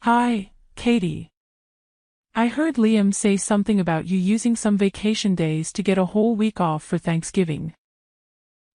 Hi, Katie. I heard Liam say something about you using some vacation days to get a whole week off for Thanksgiving.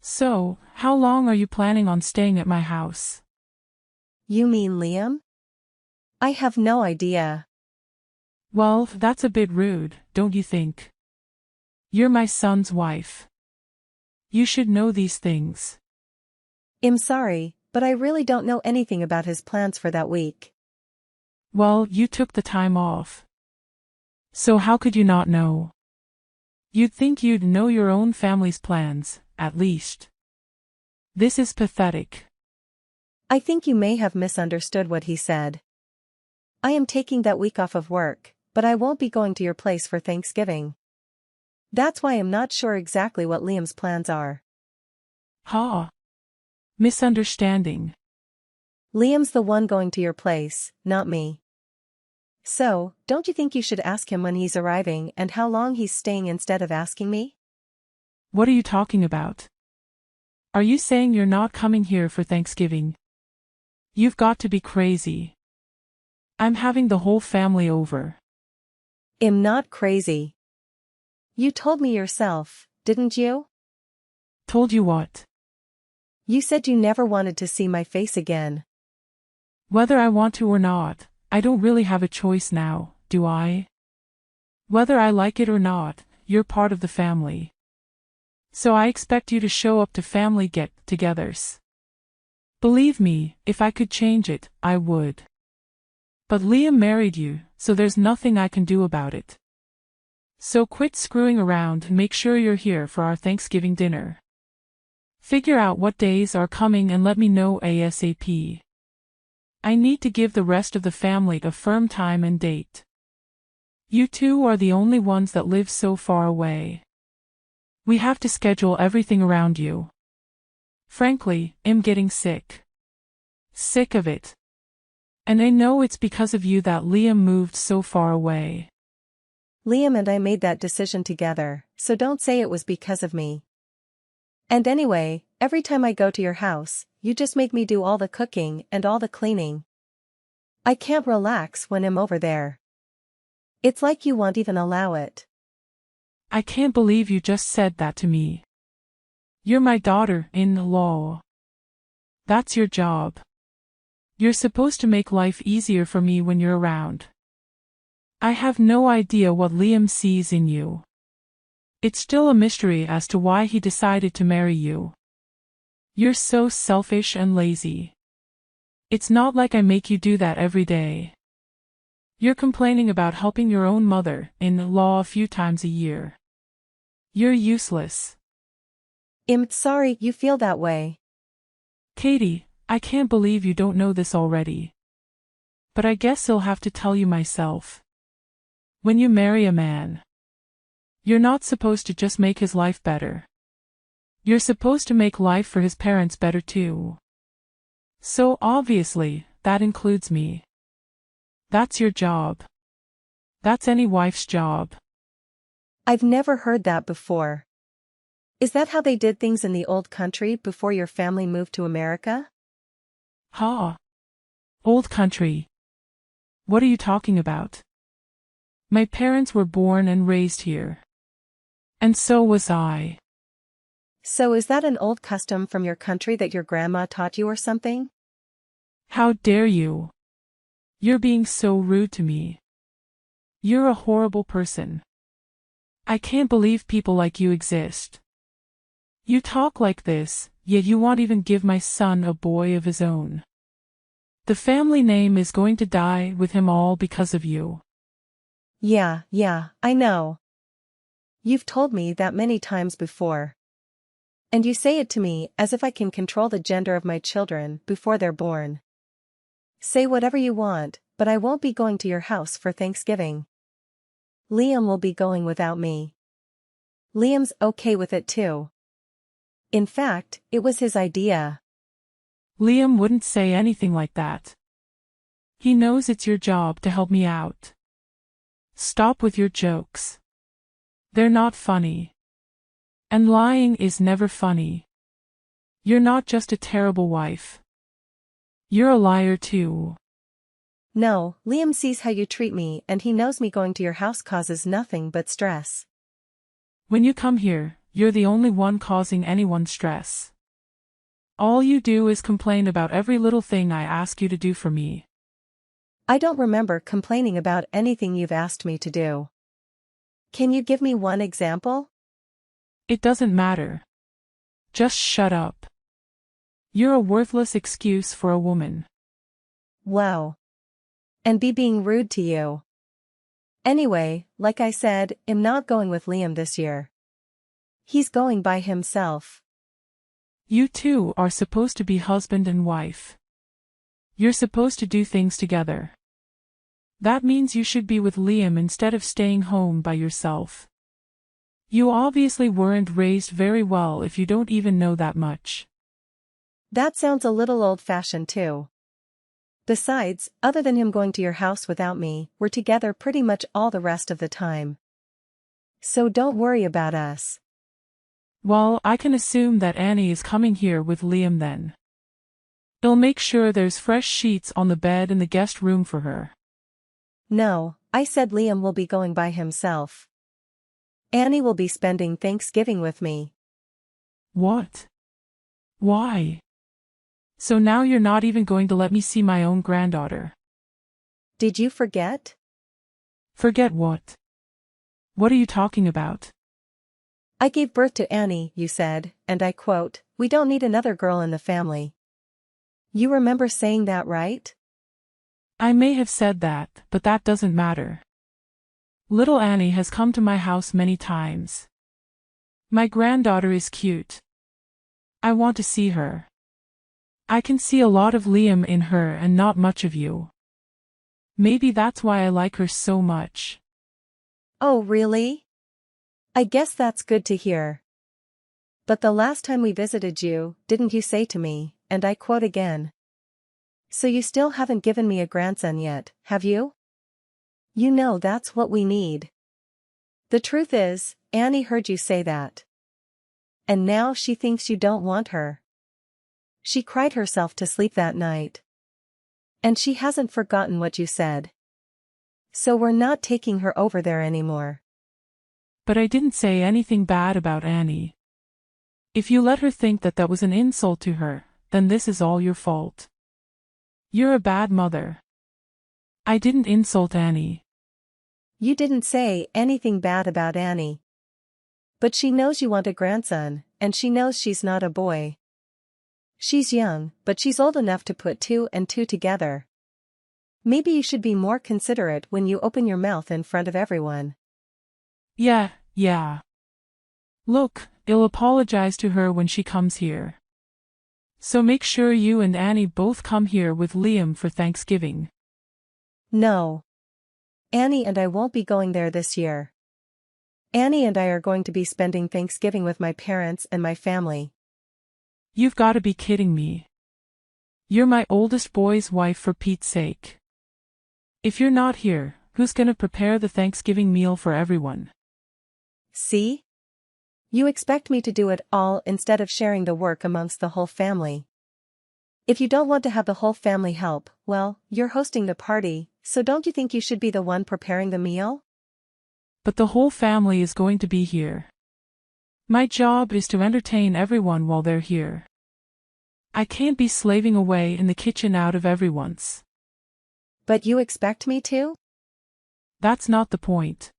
So, how long are you planning on staying at my house? You mean Liam? I have no idea. Well, that's a bit rude, don't you think? You're my son's wife. You should know these things. I'm sorry, but I really don't know anything about his plans for that week. Well, you took the time off. So how could you not know? You'd think you'd know your own family's plans, at least. This is pathetic. I think you may have misunderstood what he said. I am taking that week off of work, but I won't be going to your place for Thanksgiving. That's why I'm not sure exactly what Liam's plans are. Ha! Misunderstanding. Liam's the one going to your place, not me. So, don't you think you should ask him when he's arriving and how long he's staying instead of asking me? What are you talking about? Are you saying you're not coming here for Thanksgiving? You've got to be crazy. I'm having the whole family over. I'm not crazy. You told me yourself, didn't you? Told you what? You said you never wanted to see my face again. Whether I want to or not, I don't really have a choice now, do I? Whether I like it or not, you're part of the family. So I expect you to show up to family get-togethers. Believe me, if I could change it, I would. But Liam married you, so there's nothing I can do about it. So quit screwing around and make sure you're here for our Thanksgiving dinner. Figure out what days are coming and let me know ASAP. I need to give the rest of the family a firm time and date. You two are the only ones that live so far away. We have to schedule everything around you. Frankly, I'm getting sick. Sick of it. And I know it's because of you that Liam moved so far away. Liam and I made that decision together, so don't say it was because of me. And anyway, every time I go to your house, you just make me do all the cooking and all the cleaning. I can't relax when I'm over there. It's like you won't even allow it. I can't believe you just said that to me. You're my daughter-in-law. That's your job. You're supposed to make life easier for me when you're around. I have no idea what Liam sees in you. It's still a mystery as to why he decided to marry you. You're so selfish and lazy. It's not like I make you do that every day. You're complaining about helping your own mother-in-law a few times a year. You're useless. I'm sorry you feel that way. Katie, I can't believe you don't know this already. But I guess I'll have to tell you myself. When you marry a man, you're not supposed to just make his life better. You're supposed to make life for his parents better too. So obviously, that includes me. That's your job. That's any wife's job. I've never heard that before. Is that how they did things in the old country before your family moved to America? Ha! Old country. What are you talking about? My parents were born and raised here. And so was I. So is that an old custom from your country that your grandma taught you or something? How dare you? You're being so rude to me. You're a horrible person. I can't believe people like you exist. You talk like this, yet you won't even give my son a boy of his own. The family name is going to die with him all because of you. Yeah, I know. You've told me that many times before. And you say it to me as if I can control the gender of my children before they're born. Say whatever you want, but I won't be going to your house for Thanksgiving. Liam will be going without me. Liam's okay with it too. In fact, it was his idea. Liam wouldn't say anything like that. He knows it's your job to help me out. Stop with your jokes. They're not funny. And lying is never funny. You're not just a terrible wife. You're a liar too. No, Liam sees how you treat me and he knows me going to your house causes nothing but stress. When you come here, you're the only one causing anyone stress. All you do is complain about every little thing I ask you to do for me. I don't remember complaining about anything you've asked me to do. Can you give me one example? It doesn't matter. Just shut up. You're a worthless excuse for a woman. Wow. And be being rude to you. Anyway, like I said, I'm not going with Liam this year. He's going by himself. You two are supposed to be husband and wife. You're supposed to do things together. That means you should be with Liam instead of staying home by yourself. You obviously weren't raised very well if you don't even know that much. That sounds a little old-fashioned too. Besides, other than him going to your house without me, we're together pretty much all the rest of the time. So don't worry about us. Well, I can assume that Annie is coming here with Liam then. He'll make sure there's fresh sheets on the bed in the guest room for her. No, I said Liam will be going by himself. Annie will be spending Thanksgiving with me. What? Why? So now you're not even going to let me see my own granddaughter. Did you forget? Forget what? What are you talking about? I gave birth to Annie, you said, and I quote, "We don't need another girl in the family." You remember saying that, right? I may have said that, but that doesn't matter. Little Annie has come to my house many times. My granddaughter is cute. I want to see her. I can see a lot of Liam in her and not much of you. Maybe that's why I like her so much. Oh, really? I guess that's good to hear. But the last time we visited you, didn't you say to me, and I quote again, "So you still haven't given me a grandson yet, have you?" You know that's what we need. The truth is, Annie heard you say that. And now she thinks you don't want her. She cried herself to sleep that night. And she hasn't forgotten what you said. So we're not taking her over there anymore. But I didn't say anything bad about Annie. If you let her think that that was an insult to her, then this is all your fault. You're a bad mother. I didn't insult Annie. You didn't say anything bad about Annie. But she knows you want a grandson, and she knows she's not a boy. She's young, but she's old enough to put two and two together. Maybe you should be more considerate when you open your mouth in front of everyone. Yeah. Look, I'll apologize to her when she comes here. So make sure you and Annie both come here with Liam for Thanksgiving. No. Annie and I won't be going there this year. Annie and I are going to be spending Thanksgiving with my parents and my family. You've got to be kidding me. You're my oldest boy's wife for Pete's sake. If you're not here, who's gonna prepare the Thanksgiving meal for everyone? See? You expect me to do it all instead of sharing the work amongst the whole family. If you don't want to have the whole family help, well, you're hosting the party, so don't you think you should be the one preparing the meal? But the whole family is going to be here. My job is to entertain everyone while they're here. I can't be slaving away in the kitchen out of everyone's. But you expect me to? That's not the point.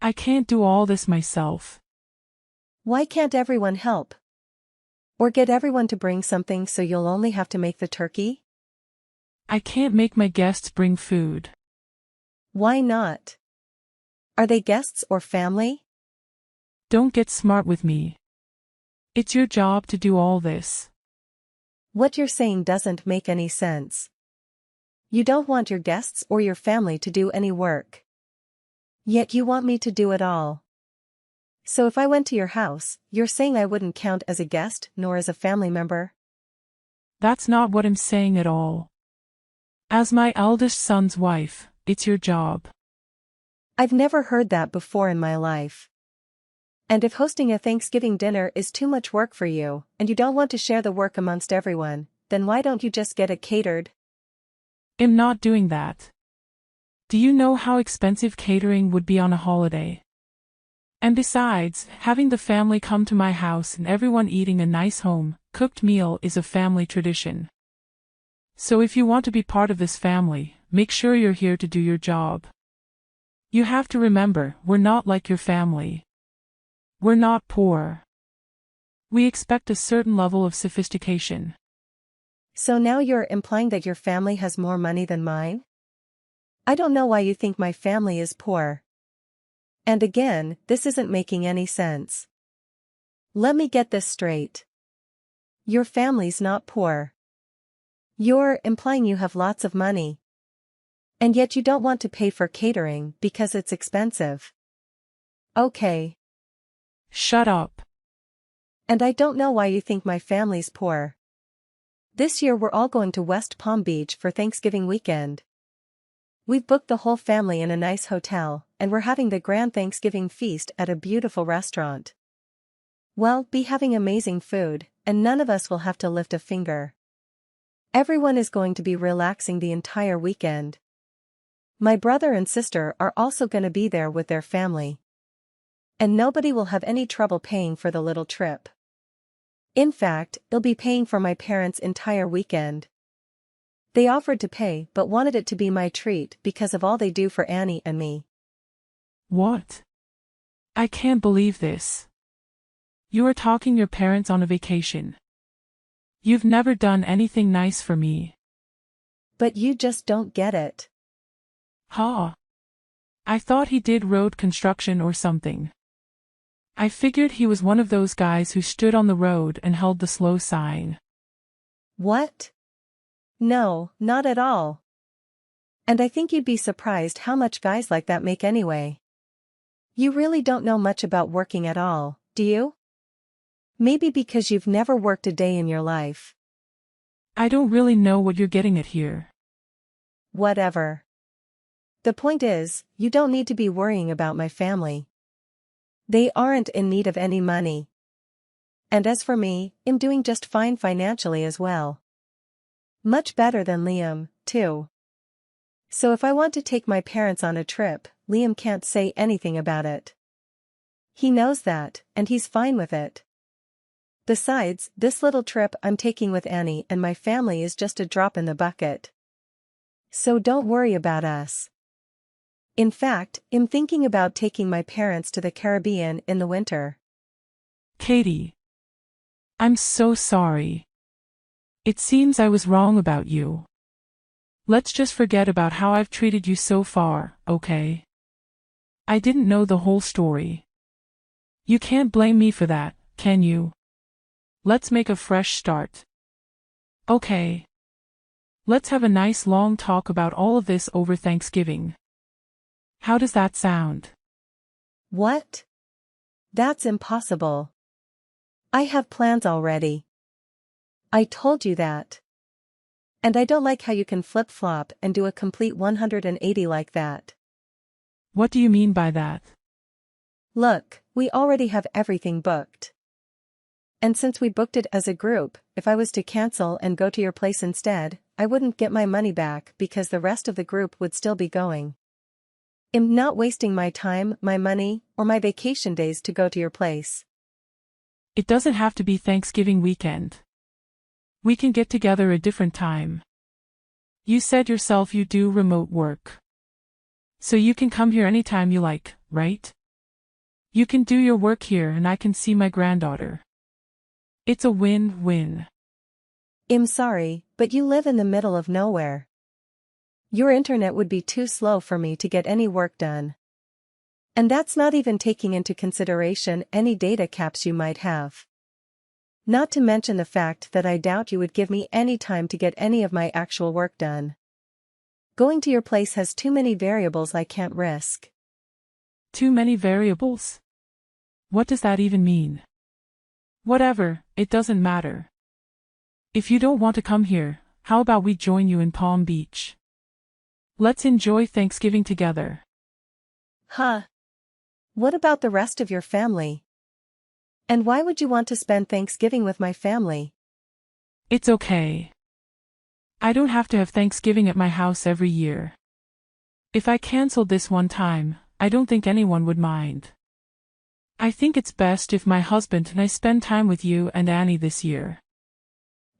I can't do all this myself. Why can't everyone help? Or get everyone to bring something so you'll only have to make the turkey? I can't make my guests bring food. Why not? Are they guests or family? Don't get smart with me. It's your job to do all this. What you're saying doesn't make any sense. You don't want your guests or your family to do any work. Yet you want me to do it all. So if I went to your house, you're saying I wouldn't count as a guest nor as a family member? That's not what I'm saying at all. As my eldest son's wife, it's your job. I've never heard that before in my life. And if hosting a Thanksgiving dinner is too much work for you, and you don't want to share the work amongst everyone, then why don't you just get it catered? I'm not doing that. Do you know how expensive catering would be on a holiday? And besides, having the family come to my house and everyone eating a nice home-cooked meal is a family tradition. So if you want to be part of this family, make sure you're here to do your job. You have to remember, we're not like your family. We're not poor. We expect a certain level of sophistication. So now you're implying that your family has more money than mine? I don't know why you think my family is poor. And again, this isn't making any sense. Let me get this straight. Your family's not poor. You're implying you have lots of money. And yet you don't want to pay for catering because it's expensive. Okay. Shut up. And I don't know why you think my family's poor. This year we're all going to West Palm Beach for Thanksgiving weekend. We've booked the whole family in a nice hotel, and we're having the grand Thanksgiving feast at a beautiful restaurant. We'll be having amazing food, and none of us will have to lift a finger. Everyone is going to be relaxing the entire weekend. My brother and sister are also going to be there with their family. And nobody will have any trouble paying for the little trip. In fact, they'll be paying for my parents' entire weekend. They offered to pay but wanted it to be my treat because of all they do for Annie and me. What? I can't believe this. You are talking your parents on a vacation. You've never done anything nice for me. But you just don't get it. Huh? I thought he did road construction or something. I figured he was one of those guys who stood on the road and held the slow sign. What? No, not at all. And I think you'd be surprised how much guys like that make anyway. You really don't know much about working at all, do you? Maybe because you've never worked a day in your life. I don't really know what you're getting at here. Whatever. The point is, you don't need to be worrying about my family. They aren't in need of any money. And as for me, I'm doing just fine financially as well. Much better than Liam, too. So if I want to take my parents on a trip, Liam can't say anything about it. He knows that, and he's fine with it. Besides, this little trip I'm taking with Annie and my family is just a drop in the bucket. So don't worry about us. In fact, I'm thinking about taking my parents to the Caribbean in the winter. Katie. I'm so sorry. It seems I was wrong about you. Let's just forget about how I've treated you so far, okay? I didn't know the whole story. You can't blame me for that, can you? Let's make a fresh start. Okay. Let's have a nice long talk about all of this over Thanksgiving. How does that sound? What? That's impossible. I have plans already. I told you that. And I don't like how you can flip-flop and do a complete 180 like that. What do you mean by that? Look, we already have everything booked. And since we booked it as a group, if I was to cancel and go to your place instead, I wouldn't get my money back because the rest of the group would still be going. I'm not wasting my time, my money, or my vacation days to go to your place. It doesn't have to be Thanksgiving weekend. We can get together a different time. You said yourself you do remote work. So you can come here anytime you like, right? You can do your work here and I can see my granddaughter. It's a win-win. I'm sorry, but you live in the middle of nowhere. Your internet would be too slow for me to get any work done. And that's not even taking into consideration any data caps you might have. Not to mention the fact that I doubt you would give me any time to get any of my actual work done. Going to your place has too many variables I can't risk. Too many variables? What does that even mean? Whatever, it doesn't matter. If you don't want to come here, how about we join you in Palm Beach? Let's enjoy Thanksgiving together. Huh? What about the rest of your family? And why would you want to spend Thanksgiving with my family? It's okay. I don't have to have Thanksgiving at my house every year. If I canceled this one time, I don't think anyone would mind. I think it's best if my husband and I spend time with you and Annie this year.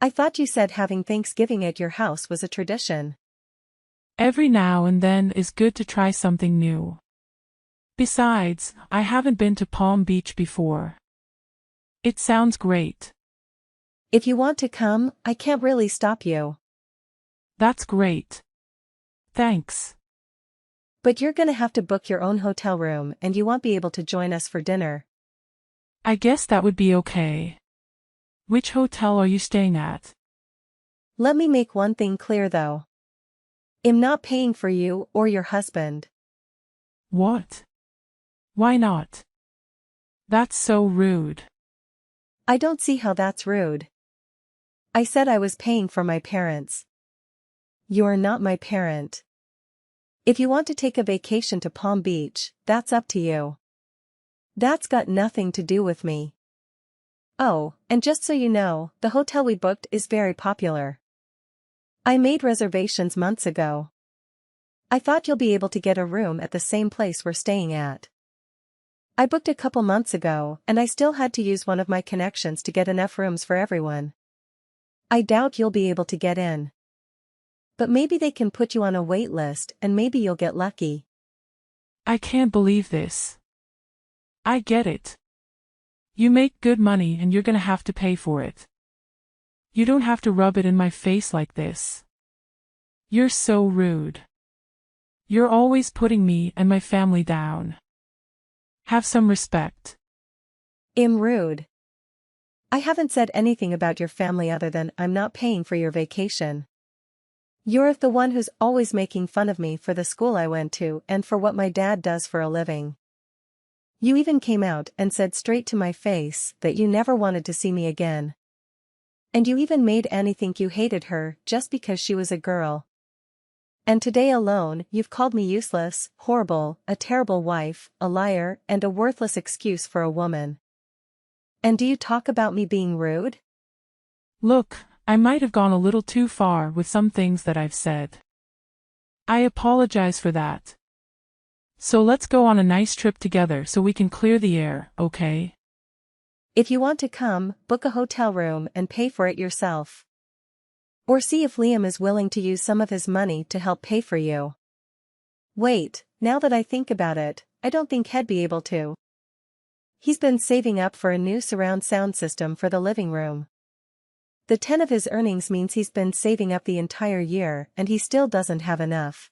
I thought you said having Thanksgiving at your house was a tradition. Every now and then is good to try something new. Besides, I haven't been to Palm Beach before. It sounds great. If you want to come, I can't really stop you. That's great. Thanks. But you're gonna have to book your own hotel room and you won't be able to join us for dinner. I guess that would be okay. Which hotel are you staying at? Let me make one thing clear though. I'm not paying for you or your husband. What? Why not? That's so rude. I don't see how that's rude. I said I was paying for my parents. You're not my parent. If you want to take a vacation to Palm Beach, that's up to you. That's got nothing to do with me. Oh, and just so you know, the hotel we booked is very popular. I made reservations months ago. I thought you'll be able to get a room at the same place we're staying at. I booked a couple months ago, and I still had to use one of my connections to get enough rooms for everyone. I doubt you'll be able to get in. But maybe they can put you on a wait list and maybe you'll get lucky. I can't believe this. I get it. You make good money and you're gonna have to pay for it. You don't have to rub it in my face like this. You're so rude. You're always putting me and my family down. Have some respect. I'm rude. I haven't said anything about your family other than I'm not paying for your vacation. You're the one who's always making fun of me for the school I went to and for what my dad does for a living. You even came out and said straight to my face that you never wanted to see me again. And you even made Annie think you hated her just because she was a girl. And today alone, you've called me useless, horrible, a terrible wife, a liar, and a worthless excuse for a woman. And do you talk about me being rude? Look, I might have gone a little too far with some things that I've said. I apologize for that. So let's go on a nice trip together so we can clear the air, okay? If you want to come, book a hotel room and pay for it yourself. Or see if Liam is willing to use some of his money to help pay for you. Wait, now that I think about it, I don't think he'd be able to. He's been saving up for a new surround sound system for the living room. The 10 of his earnings means he's been saving up the entire year and he still doesn't have enough.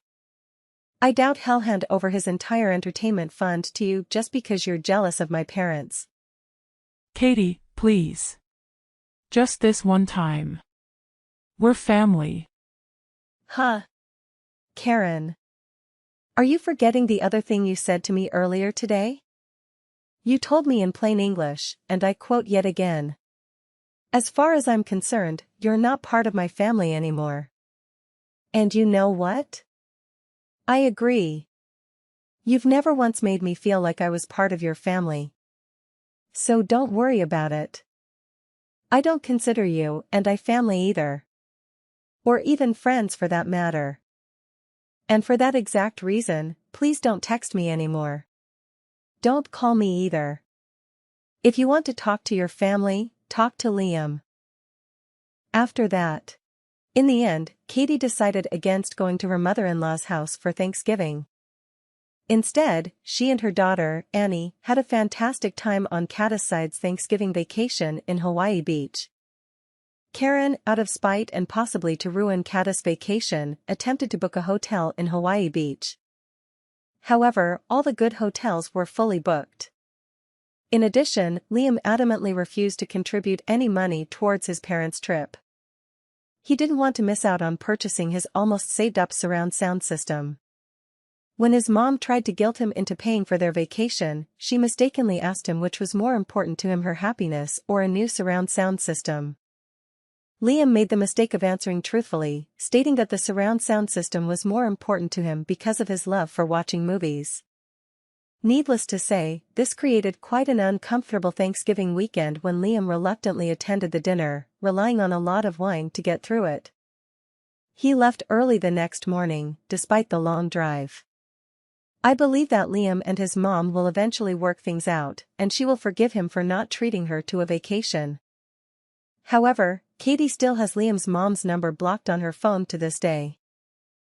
I doubt he'll hand over his entire entertainment fund to you just because you're jealous of my parents. Katie, please. Just this one time. We're family. Huh? Karen. Are you forgetting the other thing you said to me earlier today? You told me in plain English, and I quote yet again. As far as I'm concerned, you're not part of my family anymore. And you know what? I agree. You've never once made me feel like I was part of your family. So don't worry about it. I don't consider you and I family either. Or even friends for that matter. And for that exact reason, please don't text me anymore. Don't call me either. If you want to talk to your family, talk to Liam. After that. In the end, Katie decided against going to her mother-in-law's house for Thanksgiving. Instead, she and her daughter, Annie, had a fantastic time on Kata's Thanksgiving vacation in Hawaii Beach. Karen, out of spite and possibly to ruin Kata's vacation, attempted to book a hotel in Hawaii Beach. However, all the good hotels were fully booked. In addition, Liam adamantly refused to contribute any money towards his parents' trip. He didn't want to miss out on purchasing his almost saved-up surround sound system. When his mom tried to guilt him into paying for their vacation, she mistakenly asked him which was more important to him, her happiness or a new surround sound system. Liam made the mistake of answering truthfully, stating that the surround sound system was more important to him because of his love for watching movies. Needless to say, this created quite an uncomfortable Thanksgiving weekend when Liam reluctantly attended the dinner, relying on a lot of wine to get through it. He left early the next morning, despite the long drive. I believe that Liam and his mom will eventually work things out, and she will forgive him for not treating her to a vacation. However, Katie still has Liam's mom's number blocked on her phone to this day.